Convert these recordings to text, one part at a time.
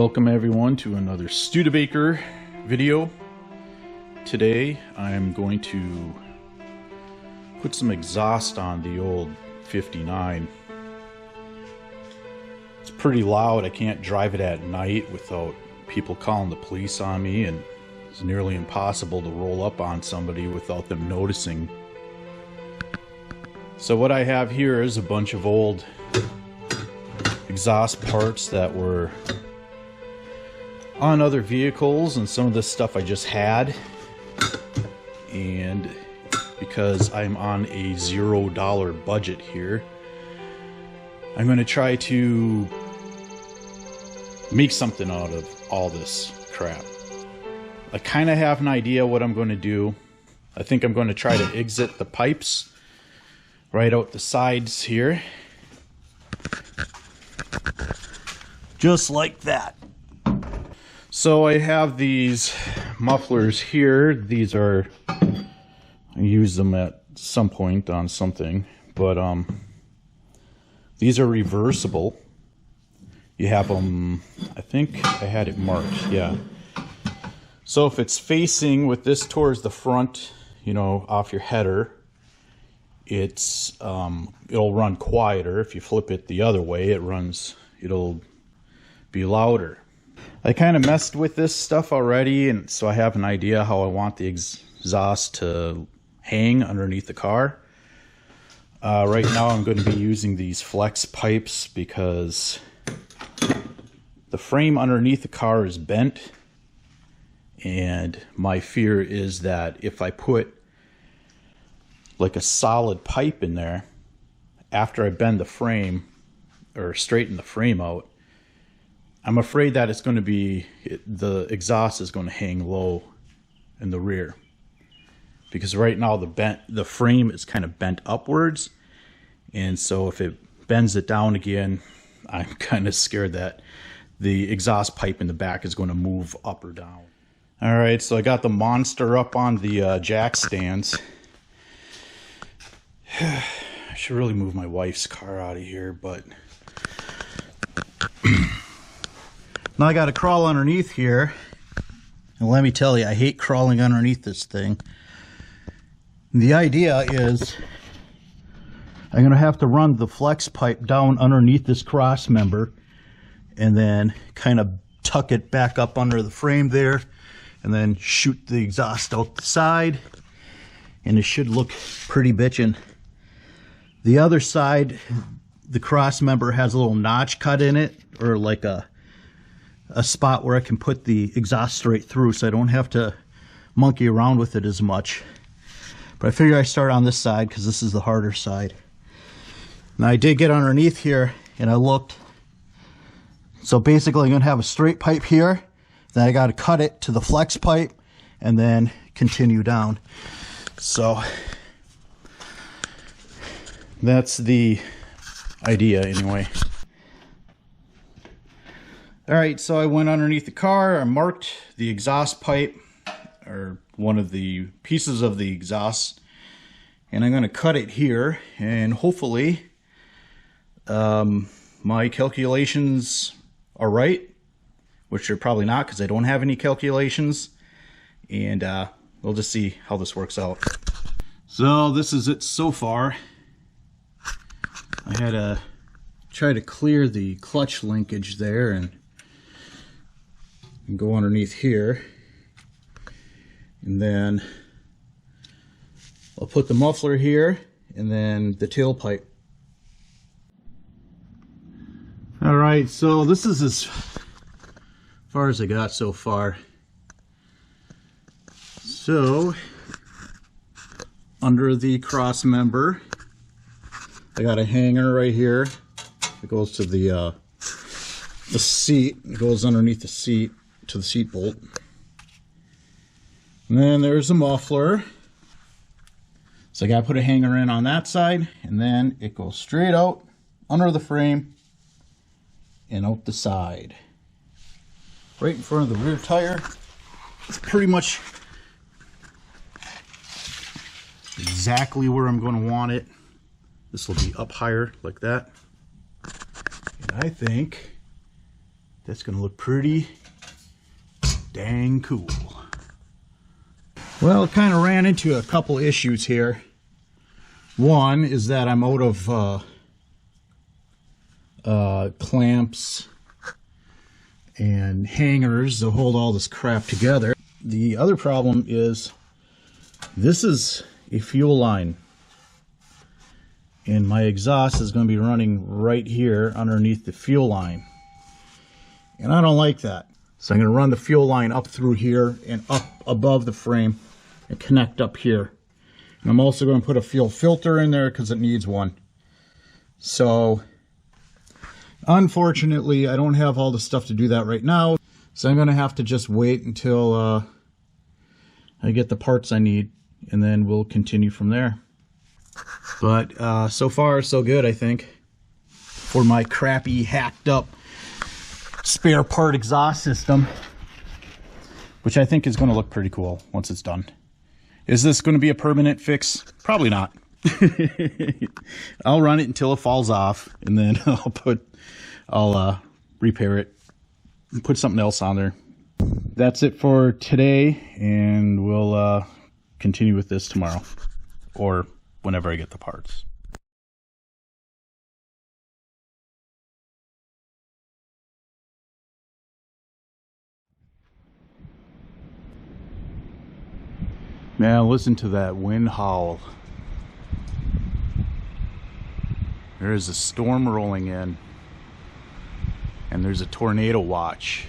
Welcome everyone to another Studebaker video. Today I'm going to put some exhaust on the old 59. It's pretty loud. I can't drive it at night without people calling the police on me, and it's nearly impossible to roll up on somebody without them noticing. So what I have here is a bunch of old exhaust parts that were on other vehicles, and some of this stuff I just had, and because I'm on a $0 budget here, I'm going to try to make something out of all this crap. I kind of have an idea what I'm going to do. I think I'm going to try to exit the pipes right out the sides here, just like that. So I have these mufflers here. These are, I use them at some point on something, but these are reversible. You have them, I think I had it marked, yeah. So if it's facing with this towards the front, you know, off your header, it's it'll run quieter. If you flip it the other way, it'll be louder. I kind of messed with this stuff already, and so I have an idea how I want the exhaust to hang underneath the car. Right now I'm going to be using these flex pipes because the frame underneath the car is bent, and my fear is that if I put like a solid pipe in there after I bend the frame or straighten the frame out, I'm afraid that it's going to be, the exhaust is going to hang low in the rear, because right now the frame is kind of bent upwards, and so if it bends it down again, I'm kind of scared that the exhaust pipe in the back is going to move up or down. All right, so I got the monster up on the jack stands. I should really move my wife's car out of here, but now I got to crawl underneath here, and let me tell you, I hate crawling underneath this thing. The idea is I'm going to have to run the flex pipe down underneath this cross member and then kind of tuck it back up under the frame there, and then shoot the exhaust out the side, and it should look pretty bitchin'. The other side, the cross member has a little notch cut in it, or like a spot where I can put the exhaust straight through, so I don't have to monkey around with it as much. But I figure I start on this side because this is the harder side. Now I did get underneath here and I looked. So basically I'm going to have a straight pipe here, then I got to cut it to the flex pipe and then continue down. So that's the idea anyway. Alright, so I went underneath the car, I marked the exhaust pipe, or one of the pieces of the exhaust, and I'm going to cut it here, and hopefully my calculations are right, which they're probably not because I don't have any calculations, and we'll just see how this works out. So this is it so far. I had to try to clear the clutch linkage there and go underneath here, and then I'll put the muffler here and then the tailpipe. Alright, so this is as far as I got so far. So under the cross member I got a hanger right here. It goes to the seat. It goes underneath the seat to the seat bolt. And then there's a muffler. So I got to put a hanger in on that side, and then it goes straight out under the frame and out the side. Right in front of the rear tire. It's pretty much exactly where I'm going to want it. This will be up higher like that. And I think That's gonna look pretty dang cool. Well, kind of ran into a couple issues here. One is that I'm out of clamps and hangers to hold all this crap together. The other problem is this is a fuel line, and my exhaust is going to be running right here underneath the fuel line, and I don't like that. So I'm going to run the fuel line up through here and up above the frame and connect up here. And I'm also going to put a fuel filter in there because it needs one. So unfortunately, I don't have all the stuff to do that right now. So I'm going to have to just wait until I get the parts I need, and then we'll continue from there. But so far, so good, I think, for my crappy, hacked up spare part exhaust system, which I think is going to look pretty cool once it's done. Is this going to be a permanent fix? Probably not. I'll run it until it falls off, and then I'll repair it and put something else on there. That's it for today, and we'll continue with this tomorrow or whenever I get the parts. Man, listen to that wind howl. There is a storm rolling in, and there's a tornado watch.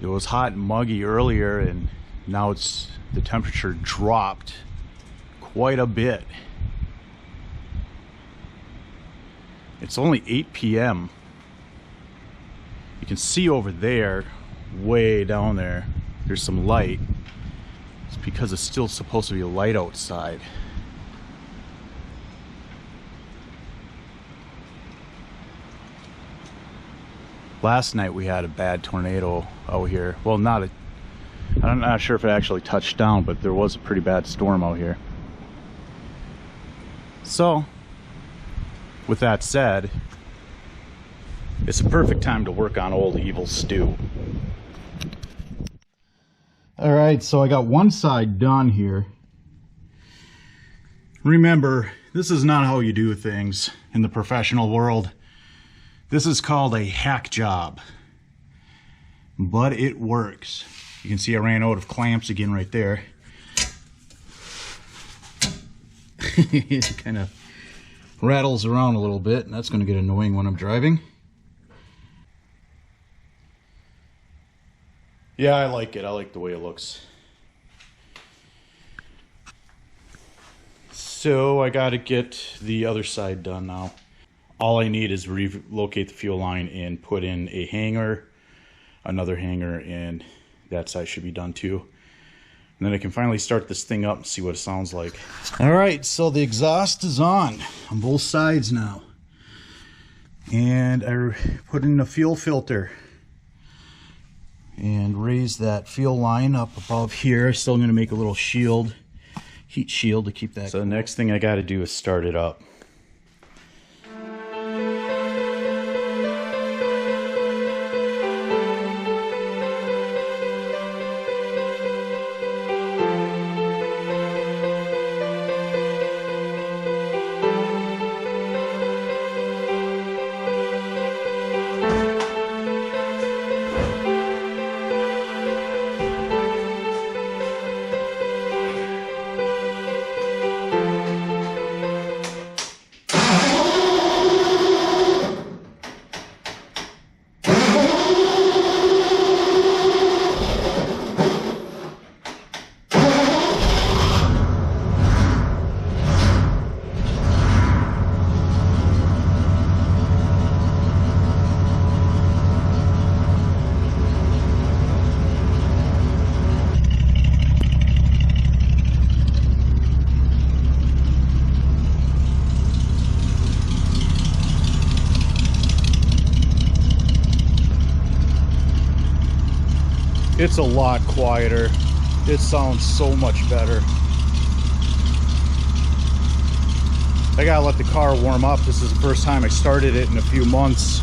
It was hot and muggy earlier, and now the temperature dropped quite a bit. It's only 8 p.m. You can see over there, way down there, there's some light. It's because it's still supposed to be light outside. Last night we had a bad tornado out here. Well, I'm not sure if it actually touched down, but there was a pretty bad storm out here. So, with that said, it's a perfect time to work on old Evil Stu. Alright, so I got one side done here. Remember, this is not how you do things in the professional world. This is called a hack job, but it works. You can see I ran out of clamps again right there. It kind of rattles around a little bit, and that's going to get annoying when I'm driving. Yeah, I like it. I like the way it looks. So I got to get the other side done now. All I need is relocate the fuel line and put in a hanger, another hanger, and that side should be done too. And then I can finally start this thing up and see what it sounds like. Alright, so the exhaust is on both sides now. And I put in a fuel filter and raise that fuel line up above here. Still going to make a little shield, heat shield to keep that. So the next thing I got to do is start it up. It's a lot quieter. It sounds so much better. I gotta let the car warm up. This is the first time I started it in a few months.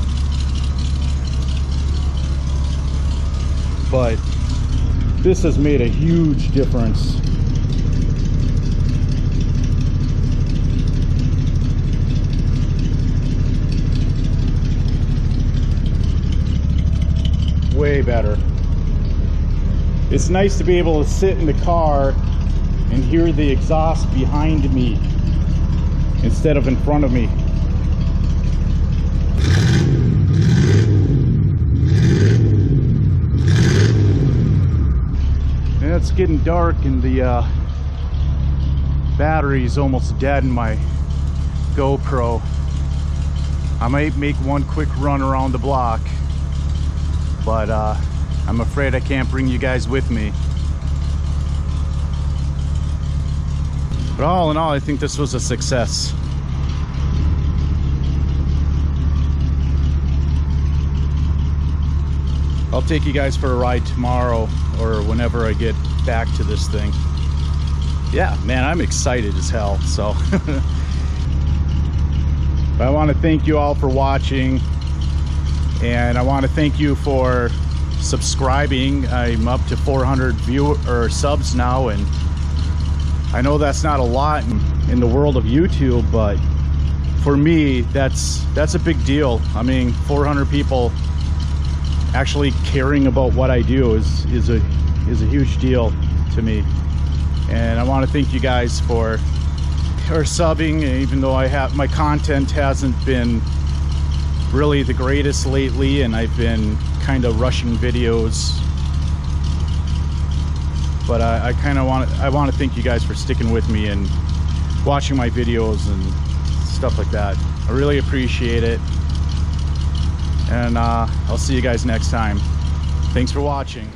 but this has made a huge difference. Way better. It's nice to be able to sit in the car and hear the exhaust behind me instead of in front of me. And it's getting dark and the battery's almost dead in my GoPro. I might make one quick run around the block, but I'm afraid I can't bring you guys with me. But all in all, I think this was a success. I'll take you guys for a ride tomorrow or whenever I get back to this thing. Yeah, man, I'm excited as hell. So I want to thank you all for watching, and I want to thank you for subscribing. I'm up to 400 subs now, and I know that's not a lot in the world of YouTube, but for me that's a big deal. I mean, 400 people actually caring about what I do is a huge deal to me, and I want to thank you guys for subbing, even though my content hasn't been really the greatest lately, and I've been kind of rushing videos, but I want to thank you guys for sticking with me and watching my videos and stuff like that. I really appreciate it, and I'll see you guys next time. Thanks for watching.